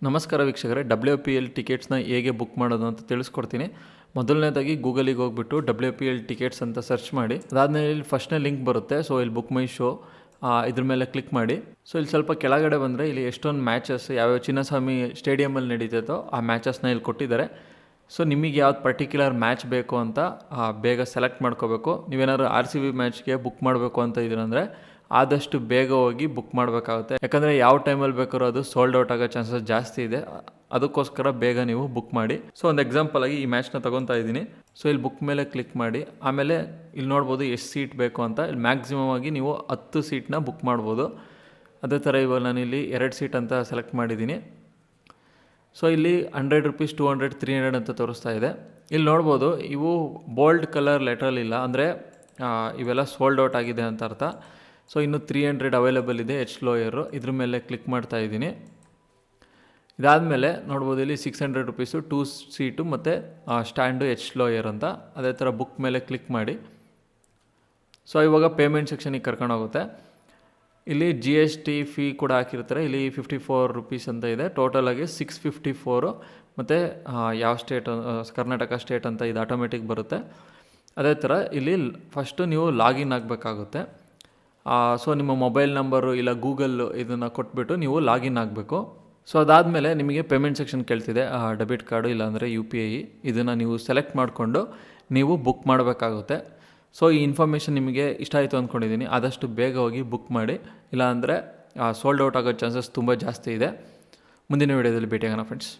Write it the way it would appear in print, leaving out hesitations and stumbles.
ನಮಸ್ಕಾರ ವೀಕ್ಷಕರೇ, WPL ಟಿಕೆಟ್ಸ್ನ ಹೇಗೆ ಬುಕ್ ಮಾಡೋದು ಅಂತ ತಿಳಿಸ್ಕೊಡ್ತೀನಿ. ಮೊದಲನೇದಾಗಿ ಗೂಗಲಿಗೆ ಹೋಗ್ಬಿಟ್ಟು WPL ಟಿಕೆಟ್ಸ್ ಅಂತ ಸರ್ಚ್ ಮಾಡಿ. ಅದಾದಮೇಲೆ ಇಲ್ಲಿ ಫಸ್ಟ್ನೇ ಲಿಂಕ್ ಬರುತ್ತೆ. ಸೊ ಇಲ್ಲಿ ಬುಕ್ ಮೈ ಶೋ ಇದ್ರ ಮೇಲೆ ಕ್ಲಿಕ್ ಮಾಡಿ. ಸೊ ಇಲ್ಲಿ ಸ್ವಲ್ಪ ಕೆಳಗಡೆ ಬಂದರೆ ಇಲ್ಲಿ ಎಷ್ಟೊಂದು ಮ್ಯಾಚಸ್ ಯಾವ್ಯಾವ ಚಿನ್ನಸ್ವಾಮಿ ಸ್ಟೇಡಿಯಮಲ್ಲಿ ನಡೀತೈತೋ ಆ ಮ್ಯಾಚಸ್ನ ಇಲ್ಲಿ ಕೊಟ್ಟಿದ್ದಾರೆ. ಸೊ ನಿಮಗೆ ಯಾವ್ದು ಪರ್ಟಿಕ್ಯುಲರ್ ಮ್ಯಾಚ್ ಬೇಕು ಅಂತ ಬೇಗ ಸೆಲೆಕ್ಟ್ ಮಾಡ್ಕೋಬೇಕು. ನೀವೇನಾದ್ರು RCB ಮ್ಯಾಚ್ಗೆ ಬುಕ್ ಮಾಡಬೇಕು ಅಂತ ಇದ್ದೀರಂದರೆ ಆದಷ್ಟು ಬೇಗ ಹೋಗಿ ಬುಕ್ ಮಾಡಬೇಕಾಗುತ್ತೆ. ಯಾಕಂದರೆ ಯಾವ ಟೈಮಲ್ಲಿ ಬೇಕಾದ್ರೂ ಅದು ಸೋಲ್ಡ್ ಔಟ್ ಆಗೋ ಚಾನ್ಸಸ್ ಜಾಸ್ತಿ ಇದೆ. ಅದಕ್ಕೋಸ್ಕರ ಬೇಗ ನೀವು ಬುಕ್ ಮಾಡಿ. ಸೊ ಒಂದು ಎಕ್ಸಾಂಪಲ್ ಆಗಿ ಈ ಮ್ಯಾಚ್ನ ತೊಗೊತಾ ಇದ್ದೀನಿ. ಸೊ ಇಲ್ಲಿ ಬುಕ್ ಮೇಲೆ ಕ್ಲಿಕ್ ಮಾಡಿ. ಆಮೇಲೆ ಇಲ್ಲಿ ನೋಡ್ಬೋದು ಎಷ್ಟು ಸೀಟ್ ಬೇಕು ಅಂತ. ಇಲ್ಲಿ ಮ್ಯಾಕ್ಸಿಮಮ್ ಆಗಿ ನೀವು 10 ಸೀಟ್ನ ಬುಕ್ ಮಾಡ್ಬೋದು. ಅದೇ ಥರ ಇವಾಗ ನಾನು ಇಲ್ಲಿ 2 ಸೀಟ್ ಅಂತ ಸೆಲೆಕ್ಟ್ ಮಾಡಿದ್ದೀನಿ. ಸೊ ಇಲ್ಲಿ 100 ರೂಪೀಸ್, 200, 300 ಅಂತ ತೋರಿಸ್ತಾ ಇದೆ. ಇಲ್ಲಿ ನೋಡ್ಬೋದು ಇವು ಬೋಲ್ಡ್ ಕಲರ್ ಲೆಟ್ರಲ್ಲಿ ಅಂದರೆ ಇವೆಲ್ಲ ಸೋಲ್ಡ್ ಔಟ್ ಆಗಿದೆ ಅಂತ ಅರ್ಥ. ಸೊ ಇನ್ನು 300 ಅವೈಲೇಬಲ್ ಇದೆ ಎಚ್ ಲೋಯರು. ಇದ್ರ ಮೇಲೆ ಕ್ಲಿಕ್ ಮಾಡ್ತಾ ಇದ್ದೀನಿ. ಇದಾದಮೇಲೆ ನೋಡ್ಬೋದು ಇಲ್ಲಿ 600 ರೂಪೀಸು 2 ಸೀಟು ಮತ್ತು ಸ್ಟ್ಯಾಂಡು ಎಚ್ ಲೋಯರ್ ಅಂತ. ಅದೇ ಥರ ಬುಕ್ ಮೇಲೆ ಕ್ಲಿಕ್ ಮಾಡಿ. ಸೊ ಇವಾಗ ಪೇಮೆಂಟ್ ಸೆಕ್ಷನಿಗೆ ಕರ್ಕೊಂಡೋಗುತ್ತೆ. ಇಲ್ಲಿ GST ಫೀ ಕೂಡ ಹಾಕಿರ್ತಾರೆ. ಇಲ್ಲಿ 54 ರೂಪೀಸ್ ಅಂತ ಇದೆ. ಟೋಟಲಾಗಿ 654. ಮತ್ತು ಯಾವ ಸ್ಟೇಟ್, ಕರ್ನಾಟಕ ಸ್ಟೇಟ್ ಅಂತ ಇದು ಆಟೋಮೆಟಿಕ್ ಬರುತ್ತೆ. ಅದೇ ಥರ ಇಲ್ಲಿ ಫಸ್ಟು ನೀವು ಲಾಗಿನ್ ಆಗಬೇಕಾಗುತ್ತೆ. ಸೊ ನಿಮ್ಮ ಮೊಬೈಲ್ ನಂಬರು ಇಲ್ಲ ಗೂಗಲ್ ಇದನ್ನು ಕೊಟ್ಬಿಟ್ಟು ನೀವು ಲಾಗಿನ್ ಆಗಬೇಕು. ಸೊ ಅದಾದಮೇಲೆ ನಿಮಗೆ ಪೇಮೆಂಟ್ ಸೆಕ್ಷನ್ ಕೇಳ್ತಿದೆ. ಡೆಬಿಟ್ ಕಾರ್ಡು ಇಲ್ಲಾಂದರೆ UPI ಇದನ್ನು ನೀವು ಸೆಲೆಕ್ಟ್ ಮಾಡಿಕೊಂಡು ನೀವು ಬುಕ್ ಮಾಡಬೇಕಾಗುತ್ತೆ. ಸೊ ಈ ಇನ್ಫಾರ್ಮೇಷನ್ ನಿಮಗೆ ಇಷ್ಟ ಆಯಿತು ಅಂದ್ಕೊಂಡಿದ್ದೀನಿ. ಆದಷ್ಟು ಬೇಗ ಹೋಗಿ ಬುಕ್ ಮಾಡಿ, ಇಲ್ಲಾಂದರೆ ಸೋಲ್ಡ್ ಔಟ್ ಆಗೋ ಚಾನ್ಸಸ್ ತುಂಬ ಜಾಸ್ತಿ ಇದೆ. ಮುಂದಿನ ವೀಡಿಯೋದಲ್ಲಿ ಭೇಟಿಯಾಗೋಣ ಫ್ರೆಂಡ್ಸ್.